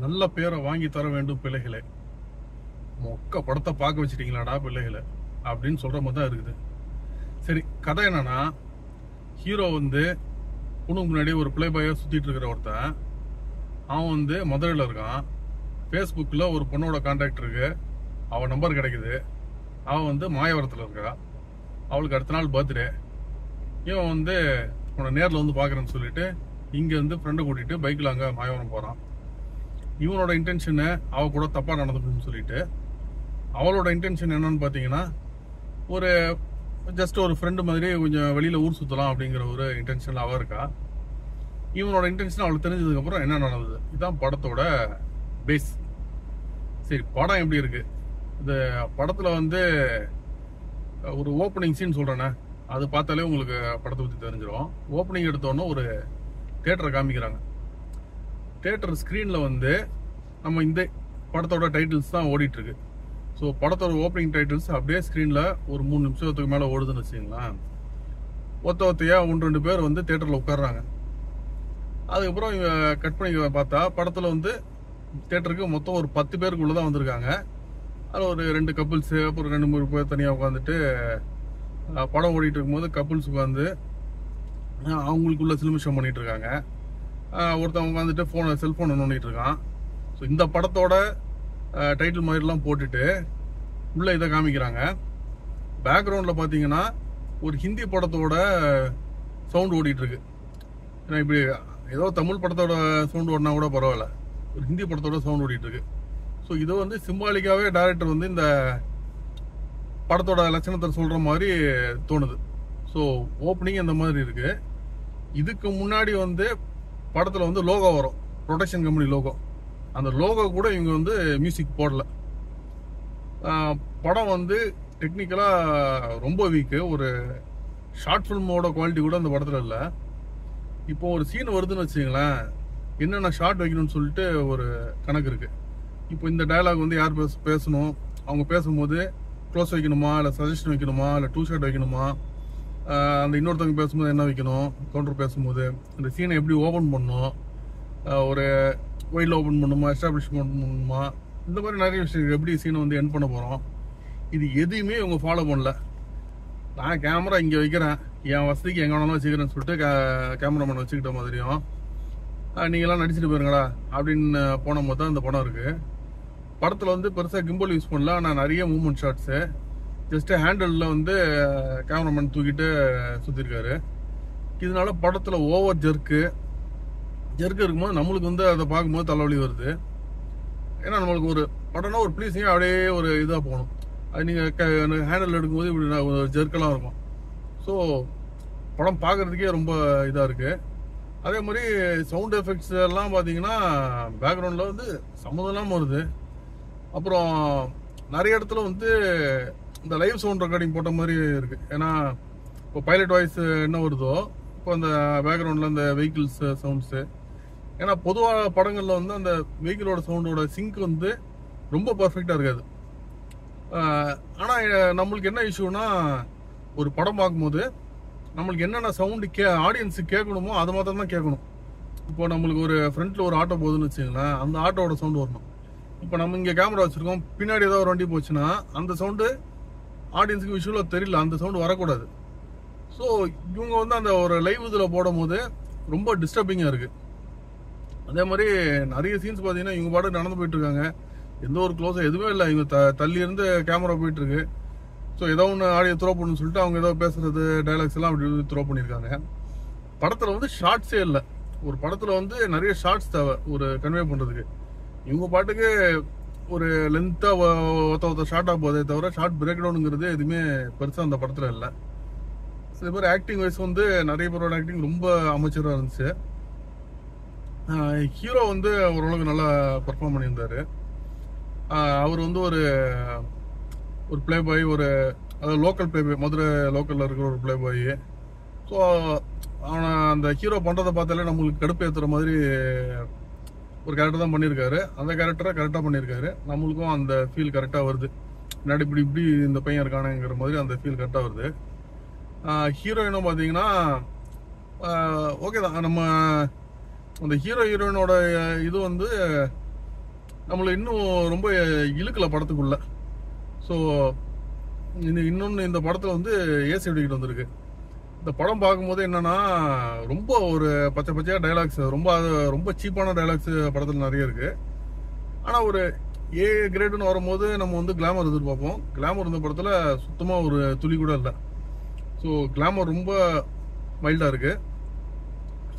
நல்ல பேரை வாங்கி தர வேண்டும் பிள்ளைகளே. மொக்க படத்தை பார்க்க வச்சிட்டீங்களாடா பிள்ளைகளை அப்படின்னு சொல்ற மாதிரி தான் இருக்குது. சரி, கதை என்னன்னா, ஹீரோ வந்து பொண்ணுக்கு முன்னாடி ஒரு பிளே பாயா சுத்திட்டு இருக்கிற ஒருத்தன். அவன் வந்து மதுரையில் இருக்கான். ஃபேஸ்புக்கில் ஒரு பொண்ணோட கான்டாக்ட் இருக்கு. அவன் நம்பர் கிடைக்குது. அவன் வந்து மாயவரத்தில் இருக்கா. அவளுக்கு அடுத்த நாள் பர்த்டே. இவன் வந்து உன்னை நேரில் வந்து பார்க்குறேன்னு சொல்லிட்டு இங்கேருந்து ஃப்ரெண்டை கூட்டிகிட்டு பைக்கில் அங்கே மாயவரம் போகிறான். இவனோட இன்டென்ஷனு அவ கூட தப்பாக நடந்துக்கணும்னு சொல்லிட்டு, அவளோட இன்டென்ஷன் என்னன்னு பார்த்தீங்கன்னா, ஒரு ஜஸ்ட் ஒரு ஃப்ரெண்டு மாதிரி கொஞ்சம் வெளியில் ஊர் சுற்றலாம் அப்படிங்கிற ஒரு இன்டென்ஷனில் அவள் இருக்கா. இவனோட இன்டென்ஷன் அவளுக்கு தெரிஞ்சதுக்கப்புறம் என்ன நடந்தது, இதுதான் படத்தோட பேஸ். சரி, படம் எப்படி இருக்கு? இந்த படத்தில் வந்து ஒரு ஓப்பனிங் சீன் சொல்கிறேன்னே, அது பார்த்தாலே உங்களுக்கு படத்தை பற்றி தெரிஞ்சிடும். ஓப்பனிங் எடுத்தோன்னே ஒரு தியேட்டரை காமிக்கிறாங்க. தியேட்டர் ஸ்க்ரீனில் வந்து நம்ம இந்த படத்தோட டைட்டில்ஸ் தான் ஓடிட்டுருக்கு. ஸோ படத்தோட ஓப்பனிங் டைட்டில்ஸ் அப்படியே ஸ்க்ரீனில் ஒரு 3 நிமிஷத்துக்கு மேலே ஓடுதுன்னு வச்சுங்களேன். ஒத்தையாக 1-2 பேர் வந்து தியேட்டரில் உட்காடுறாங்க. அதுக்கப்புறம் இவங்க கட் பண்ணி பார்த்தா படத்தில் வந்து தியேட்டருக்கு மொத்தம் ஒரு 10 பேருக்குள்ளே தான் வந்திருக்காங்க. அதில் ஒரு 2 கப்புள்ஸு, அப்புறம் 2-3 பேர் தனியாக உட்காந்துட்டு படம் ஓடிட்டு இருக்கும்போது கப்புள்ஸ் உட்காந்து அவங்களுக்குள்ள சிலுமிஷம் பண்ணிட்டு இருக்காங்க. ஒருத்தவங்க உட்காந்துட்டு செல்ஃபோனை நோண்டிட்டு இருக்கான். ஸோ இந்த படத்தோட டைட்டில் மாதிரிலாம் போட்டுட்டு உள்ளே இதை காமிக்கிறாங்க. பேக்ரவுண்டில் பார்த்தீங்கன்னா ஒரு ஹிந்தி படத்தோட சவுண்ட் ஓடிட்டு இருக்கு. ஏன்னா இப்படி ஏதோ தமிழ் படத்தோட சவுண்ட் ஓடினா கூட பரவாயில்ல, ஒரு ஹிந்தி படத்தோட சவுண்ட் ஓடிட்டு இருக்கு. ஸோ இதை வந்து சிம்பாலிக்காகவே டைரக்டர் வந்து இந்த படத்தோட லட்சணத்தை சொல்கிற மாதிரி தோணுது. ஸோ ஓப்பனிங் இந்த மாதிரி இருக்கு. இதுக்கு முன்னாடி வந்து படத்தில் வந்து லோகோ வரும், ப்ரொடக்ஷன் கம்பெனி லோகோ. அந்த லோகோ கூட இவங்க வந்து மியூசிக் போடல. படம் வந்து டெக்னிக்கலாக ரொம்ப வீக்கு. ஒரு ஷார்ட் ஃபிலிமோட குவாலிட்டி கூட அந்த படத்தில் இல்லை. இப்போ ஒரு சீன் வருதுன்னு வச்சுங்களேன், என்னென்ன ஷார்ட் வைக்கணும்னு சொல்லிட்டு ஒரு கணக்கு இருக்குது. இப்போ இந்த டயலாக் வந்து யார் பேசணும், அவங்க பேசும்போது க்ளோஸ் வைக்கணுமா, இல்லை சஜஷன் வைக்கணுமா, இல்லை 2 ஷாட் வைக்கணுமா, அந்த இன்னொருத்தவங்க பேசும்போது என்ன வைக்கணும், கவுண்டர் பேசும்போது இந்த சீனை எப்படி ஓப்பன் பண்ணணும், ஒரு ஒயிலில் ஓப்பன் பண்ணணுமா, எஸ்டாப்ளிஷ்மெண்ட் பண்ணணுமா, இந்த மாதிரி நிறைய விஷயம் எப்படி சீனை வந்து எண்ட் பண்ண போகிறோம், இது எதையுமே இவங்க ஃபாலோ பண்ணல. நான் கேமரா இங்கே வைக்கிறேன், என் வசதிக்கு எங்கே வேணாலும் வச்சுக்கிறேன்னு சொல்லிட்டு கேமராமேன் வச்சுக்கிட்ட மாதிரியும் நீங்களாம் நடிச்சுட்டு போயிருங்களா அப்படின்னு போன போது தான் இந்த படம் இருக்குது. படத்தில் வந்து பெருசாக கிம்பல் யூஸ் பண்ணல, ஆனால் நிறைய மூவ்மெண்ட் ஷாட்ஸு. ஜஸ்ட்டு ஹேண்டலில் வந்து கேமராமேன் தூக்கிட்டு சுற்றிருக்காரு. இதனால படத்தில் ஓவர் ஜெர்க்கு இருக்கும்போது நம்மளுக்கு வந்து அதை பார்க்கும்போது தலைவலி வருது. ஏன்னா நம்மளுக்கு ஒரு படம்னா ஒரு ப்ளீஸிங்காக அப்படியே ஒரு இதாக போகணும். அது நீங்கள் ஹேண்டில் எடுக்கும்போது இப்படி ஒரு ஜெர்க்கெல்லாம் இருக்கும். ஸோ படம் பார்க்குறதுக்கே ரொம்ப இதாக இருக்குது. அதே மாதிரி சவுண்ட் எஃபெக்ட்ஸ் எல்லாம் பார்த்தீங்கன்னா பேக்ரவுண்டில் வந்து சம்மந்தம் இல்லாமல் வருது. அப்புறம் நிறைய இடத்துல வந்து இந்த லைவ் சவுண்ட் ரெக்கார்டிங் போட்ட மாதிரி இருக்குது. ஏன்னா இப்போ பைலட் வாய்ஸ் என்ன வருதோ இப்போ அந்த பேக்ரவுண்டில் அந்த வெஹிக்கிள்ஸ் சவுண்ட்ஸு. ஏன்னா பொதுவாக படங்களில் வந்து அந்த வெஹிக்கிளோட சவுண்டோட சிங்க் வந்து ரொம்ப பர்ஃபெக்டாக இருக்காது. ஆனால் நம்மளுக்கு என்ன இஷ்யூனா, ஒரு படம் பார்க்கும்போது நம்மளுக்கு என்னென்ன சவுண்டு ஆடியன்ஸுக்கு கேட்கணுமோ அது மாத்திரம் தான் கேட்கணும். இப்போ நம்மளுக்கு ஒரு ஃப்ரண்ட்டில் ஒரு ஆட்டோ போகுதுன்னு வச்சுங்களேன், அந்த ஆட்டோட சவுண்டு வரணும். இப்போ நம்ம இங்கே கேமரா வச்சுருக்கோம், பின்னாடி ஏதாவது ஒரு வண்டி போச்சுன்னா அந்த சவுண்டு ஆடியன்ஸுக்கு விஷுவலாக தெரியல, அந்த சவுண்டு வரக்கூடாது. ஸோ இவங்க வந்து அந்த ஒரு லைவ் இதில் போடும் போது ரொம்ப டிஸ்டர்பிங்காக இருக்குது. அதே மாதிரி நிறைய சீன்ஸ் பார்த்தீங்கன்னா இவங்க பாட்டு நடந்து போயிட்டுருக்காங்க, எந்த ஒரு க்ளோஸாக எதுவுமே இல்லை. இவங்க தள்ளி இருந்து கேமரா போயிட்டுருக்கு. ஸோ ஏதோ ஒன்று ஆடியோ த்ரோ பண்ணுன்னு சொல்லிட்டு அவங்க ஏதோ பேசுகிறது டைலாக்ஸ் எல்லாம் அப்படி த்ரோ பண்ணியிருக்காங்க. படத்தில் வந்து ஷார்ட்ஸே இல்லை. ஒரு படத்தில் வந்து நிறைய ஷார்ட்ஸ் தேவை ஒரு கன்வே பண்ணுறதுக்கு. இவங்க பாட்டுக்கு ஒரு லென்த்தாக ஒருத்த ஷார்ட்டாக போதே தவிர ஷார்ட் பிரேக் டவுனுங்கிறது எதுவுமே பெருசாக அந்த படத்தில் இல்லை. சில பேர் ஆக்டிங் வைஸ் வந்து நிறைய பேரோட ஆக்டிங் ரொம்ப அமைச்சராக இருந்துச்சு. ஹீரோ வந்து ஓரளவுக்கு நல்லா பர்ஃபார்ம் பண்ணியிருந்தார். அவர் வந்து ஒரு பிளே பாய், அதாவது லோக்கல் பிளே பாய், மதுரை லோக்கலில் இருக்கிற ஒரு பிளே பாய். ஸோ அவனை அந்த ஹீரோ பண்ணுறதை பார்த்தாலே நம்மளுக்கு கடுப்பு ஏற்றுற மாதிரி ஒரு கேரக்டர் தான் பண்ணியிருக்காரு. அந்த கேரக்டரை கரெக்டாக பண்ணியிருக்காரு. நம்மளுக்கும் அந்த ஃபீல் கரெக்டாக வருது. முன்னாடி இப்படி இந்த பையன் இருக்கானுங்கிற மாதிரி அந்த ஃபீல் கரெக்டாக வருது. ஹீரோயினும் பார்த்தீங்கன்னா ஓகே தான். நம்ம அந்த ஹீரோயினோட இது வந்து நம்மளை இன்னும் ரொம்ப இழுக்கல படத்துக்குள்ள. ஸோ இன்னொன்று இந்த படத்தில் வந்து ஏசி வெடிக்கிட்டு வந்திருக்கு. இந்த படம் பார்க்கும்போது என்னன்னா ரொம்ப ஒரு பச்சை பச்சையாக டைலாக்ஸ், ரொம்ப சீப்பான டைலாக்ஸ் படத்தில் நிறைய இருக்கு. ஆனால் ஒரு ஏ கிரேடுன்னு வரும்போது நம்ம வந்து கிளாமர் எதிர்பார்ப்போம். கிளாமர் இந்த படத்தில் சுத்தமாக ஒரு துளி கூட இல்லை. ஸோ கிளாமர் ரொம்ப மைல்டாக இருக்கு.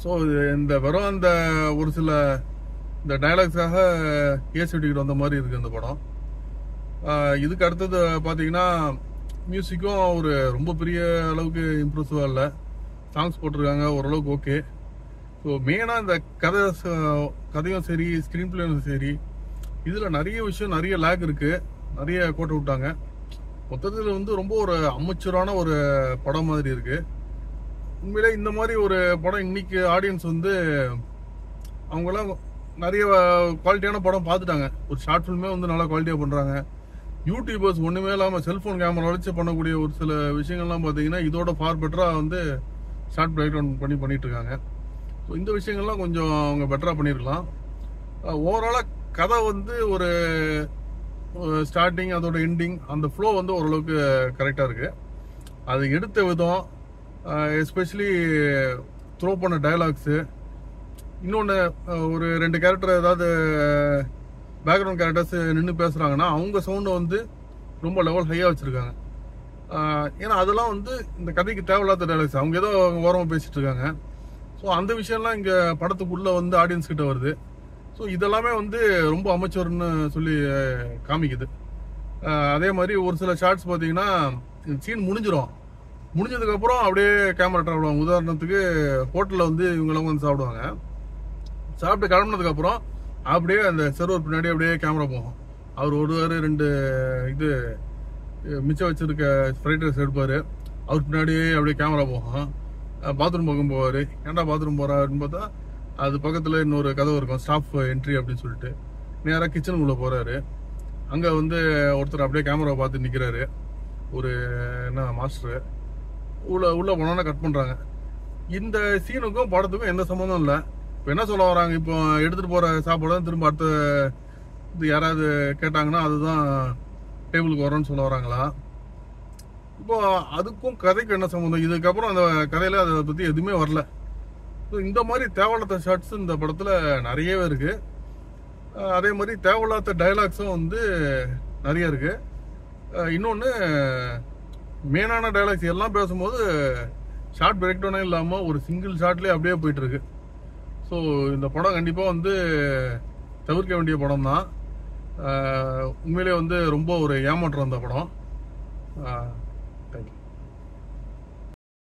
ஸோ இந்த வெறும் அந்த ஒரு சில இந்த டைலாக்ஸாக ஏசி வெடிக்கிட்டு வந்த மாதிரி இருக்கு இந்த படம். இதுக்கு அடுத்தது பார்த்தீங்கன்னா மியூசிக்கும் ஒரு ரொம்ப பெரிய அளவுக்கு இம்ப்ரெசிவாக இல்லை. சாங்ஸ் போட்டிருக்காங்க ஓரளவுக்கு ஓகே. ஸோ மெயினாக இந்த கதையும் சரி, ஸ்க்ரீன் பிளேயும் சரி, இதில் நிறைய விஷயம், நிறைய லேக் இருக்குது, நிறைய கோட்டை விட்டாங்க. மொத்தத்தில் வந்து ரொம்ப ஒரு அமெச்சூரான ஒரு படம் மாதிரி இருக்குது. உண்மையிலே இந்த மாதிரி ஒரு படம் இன்னைக்கு ஆடியன்ஸ் வந்து அவங்களாம் நிறைய குவாலிட்டியான படம் பார்த்துட்டாங்க. ஒரு ஷார்ட் ஃபில்மே வந்து நல்லா குவாலிட்டியாக பண்ணுறாங்க. யூடியூபர்ஸ் ஒன்றுமே இல்லாமல் செல்ஃபோன் கேமரா வச்சு பண்ணக்கூடிய ஒரு சில விஷயங்கள்லாம் பார்த்தீங்கன்னா இதோட ஃபார் பெட்டராக வந்து ஷார்ட் பிரேக்டவுன் பண்ணிட்டு இருக்காங்க. ஸோ இந்த விஷயங்கள்லாம் கொஞ்சம் அவங்க பெட்டராக பண்ணியிருக்கலாம். ஓவராலாக கதை வந்து ஒரு ஸ்டார்டிங், அதோட எண்டிங், அந்த ஃப்ளோ வந்து ஓரளவுக்கு கரெக்டாக இருக்குது. அது எடுத்த விதம், எஸ்பெஷலி த்ரோ பண்ண டைலாக்ஸு, இன்னொன்று ஒரு 2 கேரக்டர் ஏதாவது பேக்ரவுண்ட் கேரக்டர்ஸ் நின்று பேசுகிறாங்கன்னா அவங்க சவுண்டை வந்து ரொம்ப லெவல் ஹையாக வச்சுருக்காங்க. ஏன்னா அதெல்லாம் வந்து இந்த கதைக்கு தேவையில்லாத டைலாக்ஸ், அவங்க ஏதோ ஓரமாக பேசிகிட்டு இருக்காங்க. ஸோ அந்த விஷயம்லாம் இங்கே படத்துக்குள்ளே வந்து ஆடியன்ஸ் கிட்ட வருது. ஸோ இதெல்லாமே வந்து ரொம்ப அமைச்சர்னு சொல்லி காமிக்குது. அதே மாதிரி ஒரு சில ஷார்ட்ஸ் பார்த்தீங்கன்னா சீன் முடிஞ்சதுக்கப்புறம் அப்படியே கேமரா ட்ராவல் ஆகும். உதாரணத்துக்கு ஹோட்டலில் வந்து இவங்கெல்லாம் வந்து சாப்பிடுவாங்க. சாப்பிட்டு கிளம்புனதுக்கப்புறம் அப்படியே அந்த சர்வர் பின்னாடி அப்படியே கேமரா போகும். அவர் ஒரு 2 இது மிச்சம் வச்சிருக்க ஃப்ரைட் ரைஸ் எடுப்பார். அவர் பின்னாடியே அப்படியே கேமரா போகும். பாத்ரூம் பக்கம் போவார். ஏன்டா பாத்ரூம் போகிறாருன்னு பார்த்தா அது பக்கத்தில் இன்னொரு கதவு இருக்கும், ஸ்டாஃப் என்ட்ரி அப்படின்னு சொல்லிட்டு. நேராக கிச்சனுக்குள்ளே போகிறாரு. அங்கே வந்து ஒருத்தர் அப்படியே கேமரா பார்த்து நிற்கிறாரு, ஒரு என்ன மாஸ்டரு. உள்ளே போனோன்னா கட் பண்ணுறாங்க. இந்த சீனுக்கும் படத்துக்கும் எந்த சம்மந்தம் இல்லை. இப்போ என்ன சொல்ல வராங்க, இப்போ எடுத்துகிட்டு போகிற சாப்பாடு தான் திரும்ப அடுத்த இது யாராவது கேட்டாங்கன்னா அதுதான் டேபிளுக்கு வரோன்னு சொல்ல வராங்களா? இப்போ அதுக்கும் கதைக்கும் என்ன சம்மந்தம்? இதுக்கப்புறம் அந்த கதையில் அதை பற்றி எதுவுமே வரல. ஸோ இந்த மாதிரி தேவையில்லாத ஷார்ட்ஸ் இந்த படத்தில் நிறையவே இருக்குது. அதே மாதிரி தேவையில்லாத டைலாக்ஸும் வந்து நிறைய இருக்குது. இன்னொன்று, மெயினான டைலாக்ஸ் எல்லாம் பேசும்போது ஷார்ட் பிரேக் டவுனே இல்லாமல் ஒரு சிங்கிள் ஷார்ட்லேயே அப்படியே போயிட்டுருக்கு. ஸோ இந்த படம் கண்டிப்பாக வந்து தவிர்க்க வேண்டிய படம் தான். உண்மையிலே வந்து ரொம்ப ஒரு ஏமாற்றம் அந்த படம். தேங்க்யூ.